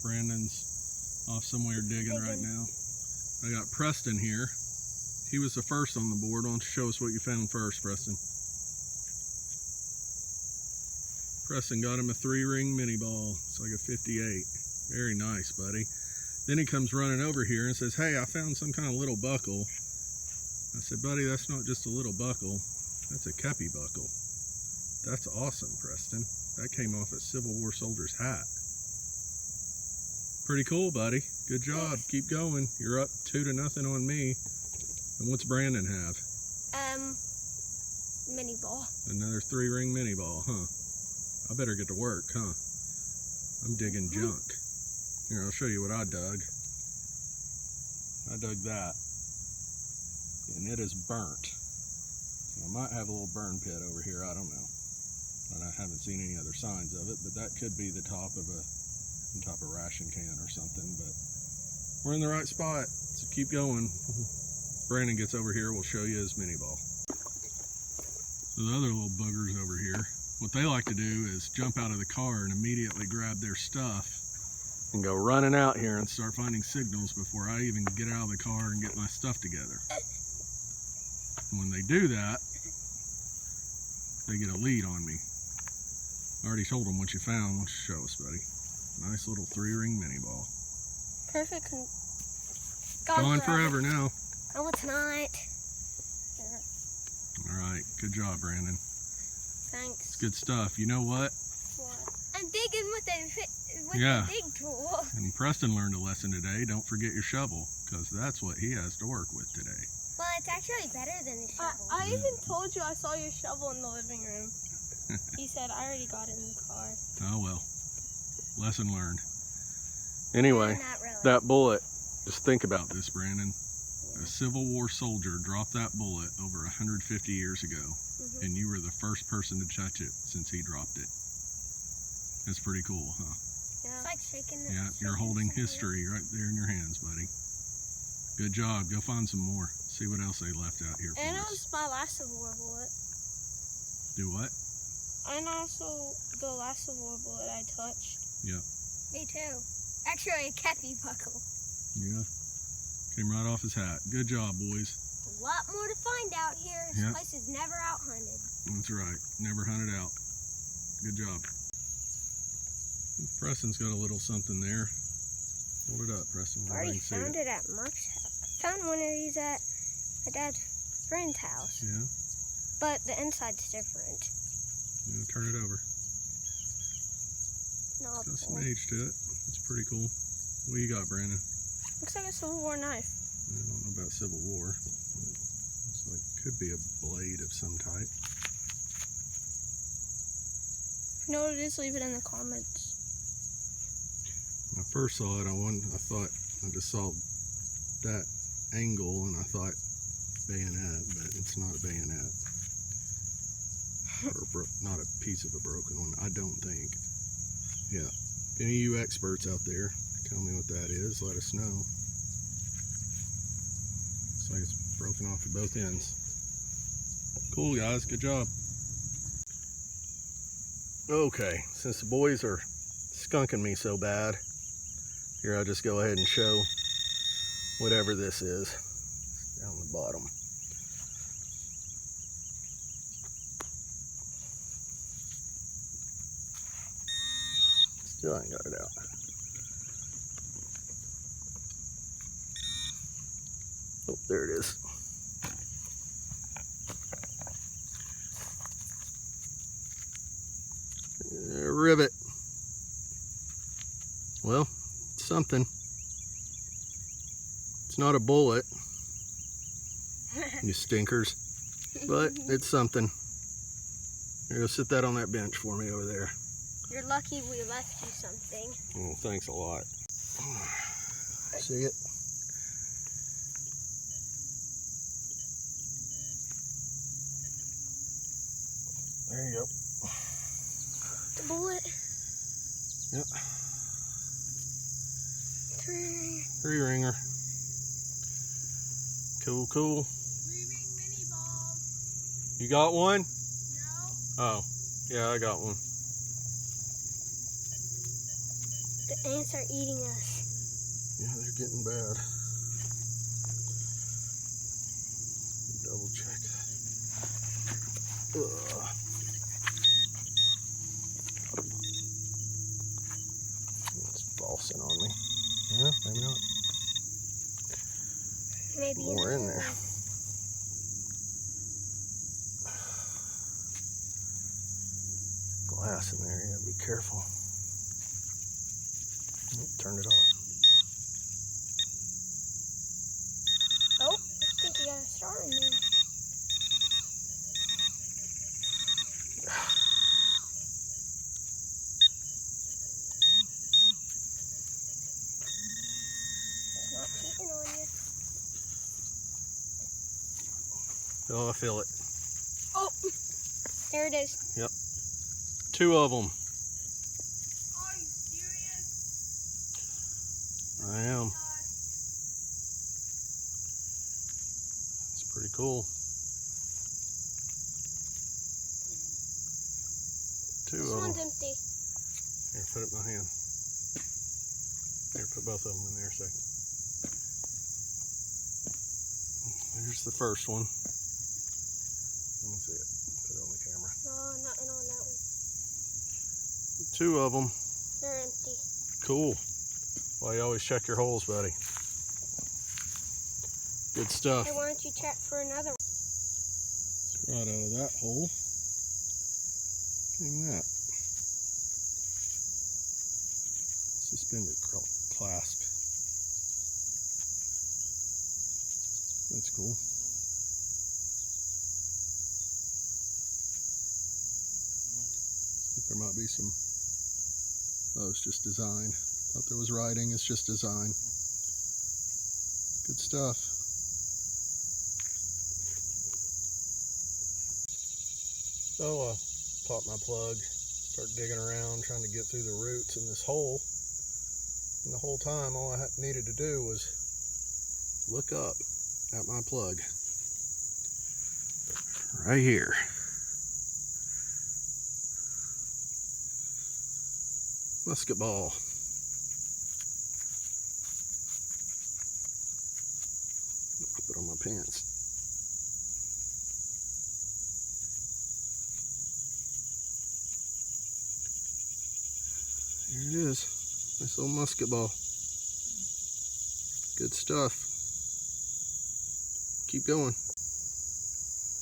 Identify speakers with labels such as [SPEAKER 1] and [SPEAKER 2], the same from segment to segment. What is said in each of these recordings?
[SPEAKER 1] Brandon's off somewhere digging right now. I got Preston here. He was the first on the board. Why don't you show us what you found first, Preston? Preston got him a 3-ring mini ball. It's like a 58. Very nice, buddy. Then he comes running over here and says, hey, I found some kind of little buckle. I said, buddy, that's not just a little buckle. That's a Kepi buckle. That's awesome, Preston. That came off a Civil War soldier's hat. Pretty cool, buddy. Good job.
[SPEAKER 2] Thanks.
[SPEAKER 1] Keep going. You're up 2-0 on me. And what's Brandon have?
[SPEAKER 2] Mini ball.
[SPEAKER 1] Another 3-ring mini ball, huh? I better get to work, huh? I'm digging junk. Here, I'll show you what I dug. I dug that. And it is burnt. I might have a little burn pit over here, I don't know. But I haven't seen any other signs of it, but that could be the top of a ration can or something, but we're in the right spot, so keep going. Brandon gets over here, we'll show you his mini ball. So the other little buggers over here, what they like to do is jump out of the car and immediately grab their stuff and go running out here and start finding signals before I even get out of the car and get my stuff together. And when they do that, they get a lead on me. I already told them what you found. Why don't you show us, buddy? Nice little 3-ring mini ball.
[SPEAKER 2] Perfect.
[SPEAKER 1] Gone forever now.
[SPEAKER 2] Oh, it's not.
[SPEAKER 1] All right, good job, Brandon.
[SPEAKER 2] Thanks.
[SPEAKER 1] It's good stuff. You know what?
[SPEAKER 2] What? I'm digging with the dig tool.
[SPEAKER 1] And Preston learned a lesson today. Don't forget your shovel, because that's what he has to work with today.
[SPEAKER 2] Well, it's actually better than the shovel.
[SPEAKER 3] I even told you I saw your shovel in the living room. He said, I already got it in the car.
[SPEAKER 1] Oh well, lesson learned. Anyway,
[SPEAKER 2] Not really.
[SPEAKER 1] that bullet, just think about this, Brandon. A Civil War soldier dropped that bullet over 150 years ago, and you were the first person to touch it since he dropped it. That's pretty cool, huh?
[SPEAKER 2] Yeah. It's like shaking it.
[SPEAKER 1] Yeah, you're holding history right there in your hands, buddy. Good job. Go find some more. See what else they left out here for
[SPEAKER 3] And it
[SPEAKER 1] us.
[SPEAKER 3] was my last Civil War bullet.
[SPEAKER 1] Do what?
[SPEAKER 3] And also the last Civil War bullet I touched.
[SPEAKER 1] Yeah.
[SPEAKER 2] Me too. Actually, a Kepi buckle.
[SPEAKER 1] Yeah. Came right off his hat. Good job, boys.
[SPEAKER 2] A lot more to find out here. This
[SPEAKER 1] Yep.
[SPEAKER 2] place is never out hunted.
[SPEAKER 1] That's right. Never hunted out. Good job. Preston's got a little something there. Hold it up, Preston.
[SPEAKER 2] I already found it at Mark's house. Found one of these at my dad's friend's house.
[SPEAKER 1] Yeah.
[SPEAKER 2] But the inside's different.
[SPEAKER 1] Yeah, turn it over.
[SPEAKER 2] Not
[SPEAKER 1] Got some age to it. That's pretty cool. What you got, Brandon?
[SPEAKER 3] Looks like a Civil War knife.
[SPEAKER 1] I don't know about Civil War. It's like, could be a blade of some type.
[SPEAKER 3] If you know what it is, leave it in the comments.
[SPEAKER 1] When I first saw it, I just saw that angle and I thought bayonet, but it's not a bayonet. Or not a piece of a broken one, I don't think. Yeah. Any of you experts out there, tell me what that is, let us know. Looks like it's broken off at both ends. Cool, guys, good job. Okay, since the boys are skunking me so bad, here I'll just go ahead and show whatever this is down the bottom. Still ain't got it out. Oh, there it is. Rivet. Well, it's something. It's not a bullet, you stinkers, but it's something. Here, go sit that on that bench for me over there.
[SPEAKER 2] You're lucky we left you something.
[SPEAKER 1] Oh, thanks a lot. See it? There you go.
[SPEAKER 2] The bullet.
[SPEAKER 1] Yep.
[SPEAKER 2] 3-ringer.
[SPEAKER 1] Cool, cool.
[SPEAKER 3] 3-ring mini ball.
[SPEAKER 1] You got one?
[SPEAKER 3] No.
[SPEAKER 1] Oh, yeah, I got one.
[SPEAKER 2] The ants are eating us.
[SPEAKER 1] Yeah, they're getting bad. Double check. Ugh. It's falsing on me. Yeah, maybe not.
[SPEAKER 2] Maybe
[SPEAKER 1] More in there. Glass in there, you gotta be careful. Oh, turned it off.
[SPEAKER 2] Oh, I think you got a star in there. It's not cheating on you.
[SPEAKER 1] Oh, I feel it.
[SPEAKER 2] Oh, there it is.
[SPEAKER 1] Yep. 2 of them.
[SPEAKER 3] Are you serious?
[SPEAKER 1] I am. It's pretty cool. 2
[SPEAKER 2] This
[SPEAKER 1] of
[SPEAKER 2] one's
[SPEAKER 1] them.
[SPEAKER 2] empty.
[SPEAKER 1] Here, put it in my hand. Here, put both of them in there a second. Here's the first one. Let me see it. Put it on the camera.
[SPEAKER 2] No, nothing on that one.
[SPEAKER 1] 2 of them.
[SPEAKER 2] They're empty.
[SPEAKER 1] Cool. Well, you always check your holes, buddy. Good stuff.
[SPEAKER 2] Hey, why don't you check for another one?
[SPEAKER 1] Right out of that hole. Getting that. Suspender clasp. That's cool. I think there might be some. Oh, it's just design. Thought there was writing. It's just design. Good stuff. So popped my plug, start digging around, trying to get through the roots in this hole. And the whole time, all I needed to do was look up at my plug. Right here. Musket ball. I'll put on my pants. Here it is. Nice little musket ball. Good stuff. Keep going.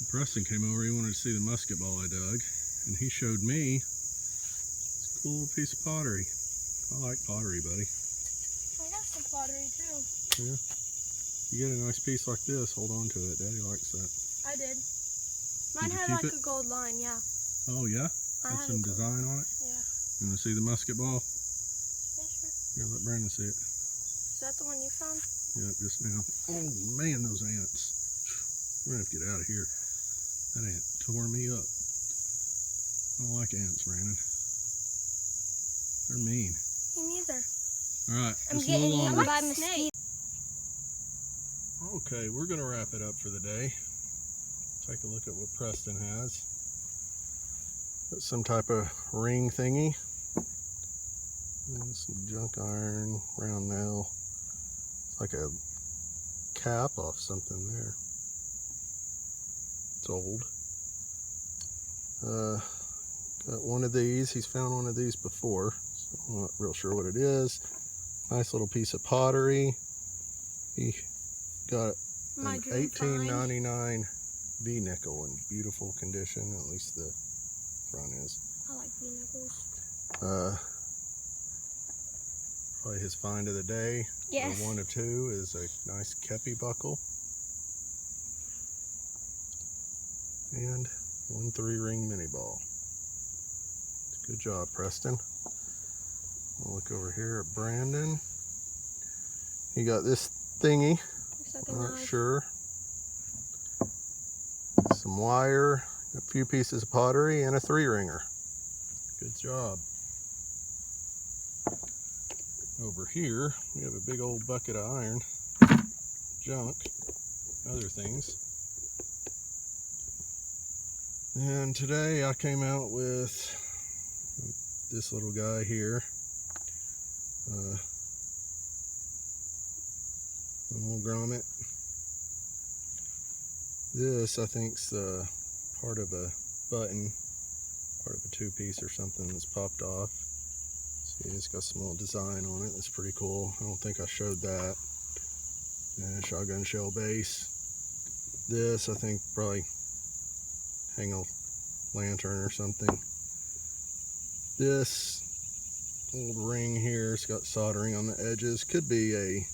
[SPEAKER 1] Preston came over, he wanted to see the musket ball I dug, and he showed me this cool little piece of pottery. I like pottery, buddy.
[SPEAKER 3] I got some pottery too.
[SPEAKER 1] Yeah. You get a nice piece like this, hold on to it. Daddy likes that.
[SPEAKER 3] I did. Mine
[SPEAKER 1] you
[SPEAKER 3] had
[SPEAKER 1] keep
[SPEAKER 3] like
[SPEAKER 1] it?
[SPEAKER 3] a gold line, yeah.
[SPEAKER 1] Oh yeah?
[SPEAKER 3] I
[SPEAKER 1] Had
[SPEAKER 3] had
[SPEAKER 1] some
[SPEAKER 3] a gold-
[SPEAKER 1] design on it?
[SPEAKER 3] Yeah.
[SPEAKER 1] You want to see the musket ball?
[SPEAKER 3] Yeah, sure.
[SPEAKER 1] Here, let Brandon see it.
[SPEAKER 3] Is that the one you found?
[SPEAKER 1] Yep, just now. Oh man, those ants. We're gonna have to get out of here. That ant tore me up. I don't like ants, Brandon. They're mean.
[SPEAKER 3] Me neither.
[SPEAKER 1] Alright,
[SPEAKER 2] I'm
[SPEAKER 1] just a little
[SPEAKER 2] getting eaten
[SPEAKER 1] longer.
[SPEAKER 2] by
[SPEAKER 3] Snake.
[SPEAKER 2] mosquitoes.
[SPEAKER 1] Okay, we're gonna wrap it up for the day. Take a look at what Preston has. Got some type of ring thingy. And some junk iron, round nail. It's like a cap off something there. It's old. Got one of these. He's found one of these before, so I'm not real sure what it is. Nice little piece of pottery. He got
[SPEAKER 3] My
[SPEAKER 1] an
[SPEAKER 3] dream find.
[SPEAKER 1] $18.99 V nickel in beautiful condition. At least the front is.
[SPEAKER 3] I like V-nickels.
[SPEAKER 1] Probably his find of the day.
[SPEAKER 2] Yes.
[SPEAKER 1] Or 1 of 2 is a nice Kepi buckle. And 1 3-ring mini ball. Good job, Preston. I'll look over here at Brandon. He got this thingy.
[SPEAKER 3] Looks like a
[SPEAKER 1] Not
[SPEAKER 3] knife.
[SPEAKER 1] sure. Some wire, a few pieces of pottery, and a 3-ringer. Good job. Over here, we have a big old bucket of iron, junk, other things. And today I came out with this little guy here. And we'll grommet. This, I think, is part of a button, part of a two-piece or something that's popped off. See, it's got some little design on it. That's pretty cool. I don't think I showed that. And shotgun shell base. This, I think, probably hang a lantern or something. This old ring here, it's got soldering on the edges. Could be a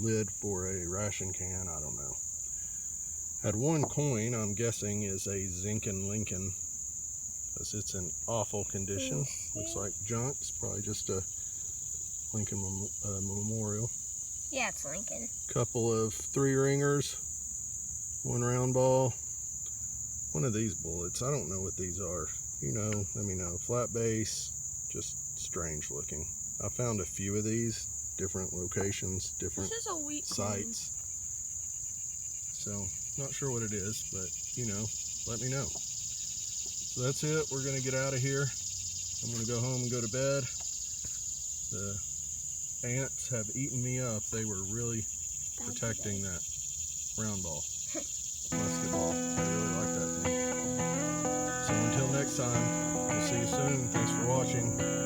[SPEAKER 1] lid for a ration can, I don't know. Had one coin, I'm guessing is a Zinkin Lincoln, because it's in awful condition. Looks like junk. It's probably just a Lincoln memorial.
[SPEAKER 2] Yeah, it's Lincoln.
[SPEAKER 1] Couple of 3-ringers, one round ball, one of these bullets. I don't know what these are. You know, let me know. Flat base, just strange looking. I found a few of these, different locations, different
[SPEAKER 3] This is a weak
[SPEAKER 1] sites. So, not sure what it is, but, you know, let me know. So that's it. We're going to get out of here. I'm going to go home and go to bed. The ants have eaten me up. They were really protecting that round ball. Musket ball. I really like that thing. So until next time, we'll see you soon. Thanks for watching.